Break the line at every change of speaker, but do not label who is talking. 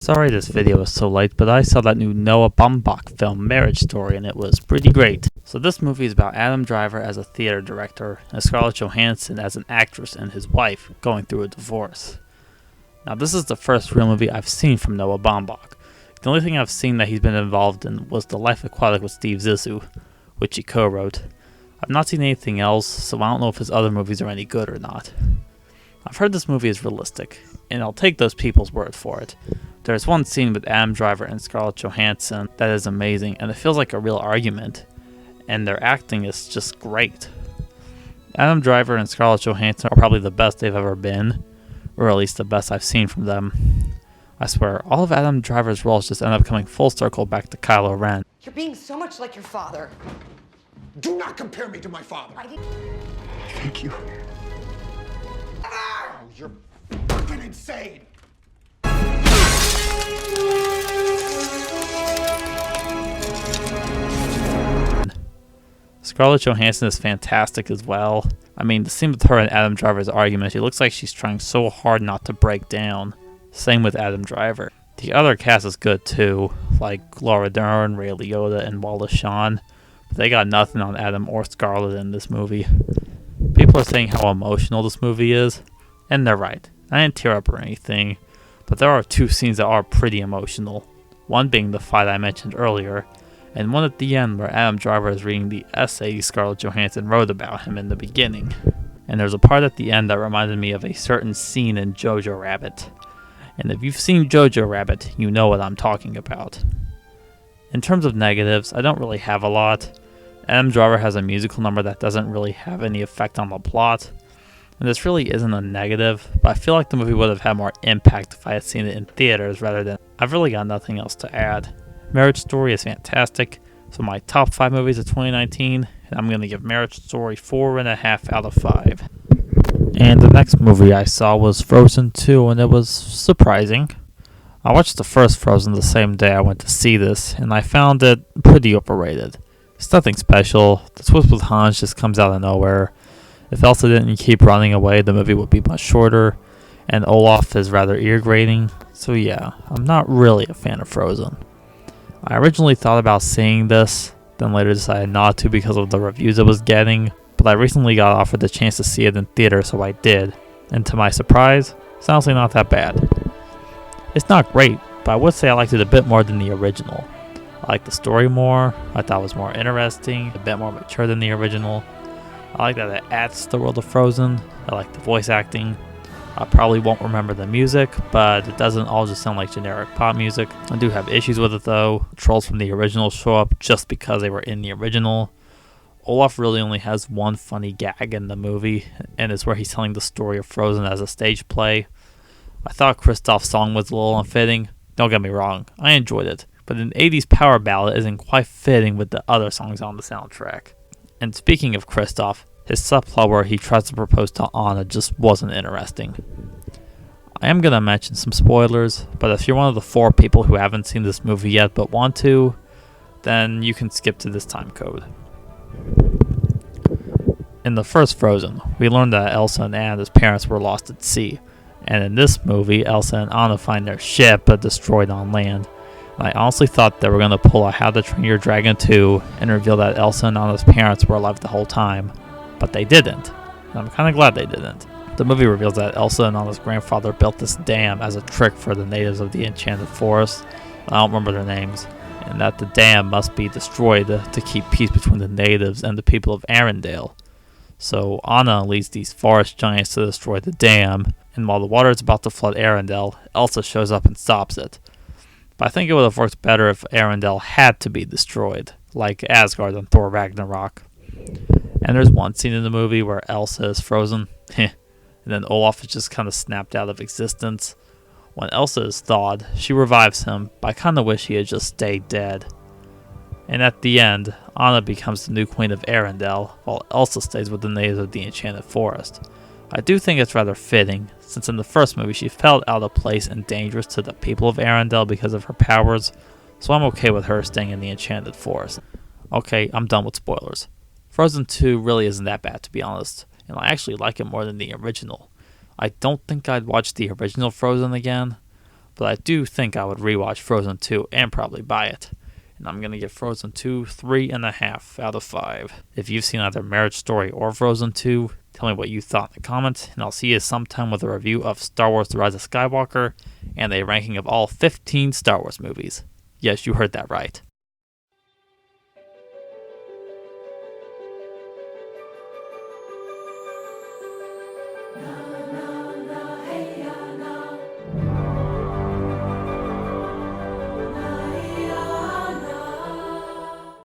Sorry this video is so late, but I saw that new Noah Baumbach film, Marriage Story, and it was pretty great. So this movie is about Adam Driver as a theater director, and Scarlett Johansson as an actress and his wife going through a divorce. Now this is the first real movie I've seen from Noah Baumbach. The only thing I've seen that he's been involved in was The Life Aquatic with Steve Zissou, which he co-wrote. I've not seen anything else, so I don't know if his other movies are any good or not. I've heard this movie is realistic, and I'll take those people's word for it. There's one scene with Adam Driver and Scarlett Johansson that is amazing, and it feels like a real argument, and their acting is just great. Adam Driver and Scarlett Johansson are probably the best they've ever been, or at least the best I've seen from them. I swear, all of Adam Driver's roles just end up coming full circle back to Kylo Ren.
You're being so much like your father.
Do not compare me to my father.
Thank you.
Ow! You're fucking insane!
Scarlett Johansson is fantastic as well. I mean, the scene with her and Adam Driver's argument, she looks like she's trying so hard not to break down. Same with Adam Driver. The other cast is good too, like Laura Dern, Ray Liotta, and Wallace Shawn. But they got nothing on Adam or Scarlett in this movie. People are saying how emotional this movie is, and they're right. I didn't tear up or anything, but there are two scenes that are pretty emotional. One being the fight I mentioned earlier, and one at the end where Adam Driver is reading the essay Scarlett Johansson wrote about him in the beginning. And there's a part at the end that reminded me of a certain scene in Jojo Rabbit. And if you've seen Jojo Rabbit, you know what I'm talking about. In terms of negatives, I don't really have a lot. Adam Driver has a musical number that doesn't really have any effect on the plot. And this really isn't a negative, but I feel like the movie would have had more impact if I had seen it in theaters rather than... I've really got nothing else to add. Marriage Story is fantastic, so my top 5 movies of 2019, and I'm going to give Marriage Story 4.5 out of 5. And the next movie I saw was Frozen 2, and it was surprising. I watched the first Frozen the same day I went to see this, and I found it pretty overrated. It's nothing special. The twist with Hans just comes out of nowhere. If Elsa didn't keep running away, the movie would be much shorter, and Olaf is rather ear-grating, so yeah, I'm not really a fan of Frozen. I originally thought about seeing this, then later decided not to because of the reviews it was getting, but I recently got offered the chance to see it in theater, so I did, and to my surprise, it's honestly not that bad. It's not great, but I would say I liked it a bit more than the original. I liked the story more, I thought it was more interesting, a bit more mature than the original. I like that it adds to the world of Frozen. I like the voice acting. I probably won't remember the music, but it doesn't all just sound like generic pop music. I do have issues with it though. Trolls from the original show up just because they were in the original. Olaf really only has one funny gag in the movie, and it's where he's telling the story of Frozen as a stage play. I thought Kristoff's song was a little unfitting. Don't get me wrong, I enjoyed it, but an 80s power ballad isn't quite fitting with the other songs on the soundtrack. And speaking of Kristoff, his subplot where he tries to propose to Anna just wasn't interesting. I am going to mention some spoilers, but if you're one of the 4 people who haven't seen this movie yet but want to, then you can skip to this time code. In the first Frozen, we learned that Elsa and Anna's parents were lost at sea, and in this movie, Elsa and Anna find their ship but destroyed on land. I honestly thought they were going to pull a How to Train Your Dragon 2 and reveal that Elsa and Anna's parents were alive the whole time, but they didn't, and I'm kind of glad they didn't. The movie reveals that Elsa and Anna's grandfather built this dam as a trick for the natives of the Enchanted Forest, I don't remember their names, and that the dam must be destroyed to keep peace between the natives and the people of Arendelle. So Anna leads these forest giants to destroy the dam, and while the water is about to flood Arendelle, Elsa shows up and stops it. But I think it would have worked better if Arendelle had to be destroyed, like Asgard in Thor Ragnarok. And there's one scene in the movie where Elsa is frozen, and then Olaf is just kind of snapped out of existence. When Elsa is thawed, she revives him, but I kind of wish he had just stayed dead. And at the end, Anna becomes the new queen of Arendelle, while Elsa stays with the natives of the Enchanted Forest. I do think it's rather fitting, since in the first movie she felt out of place and dangerous to the people of Arendelle because of her powers, so I'm okay with her staying in the Enchanted Forest. Okay, I'm done with spoilers. Frozen 2 really isn't that bad, to be honest, and I actually like it more than the original. I don't think I'd watch the original Frozen again, but I do think I would rewatch Frozen 2 and probably buy it. And I'm going to give Frozen 2 3.5 out of 5. If you've seen either Marriage Story or Frozen 2, tell me what you thought in the comments, and I'll see you sometime with a review of Star Wars The Rise of Skywalker and a ranking of all 15 Star Wars movies. Yes, you heard that right.
No.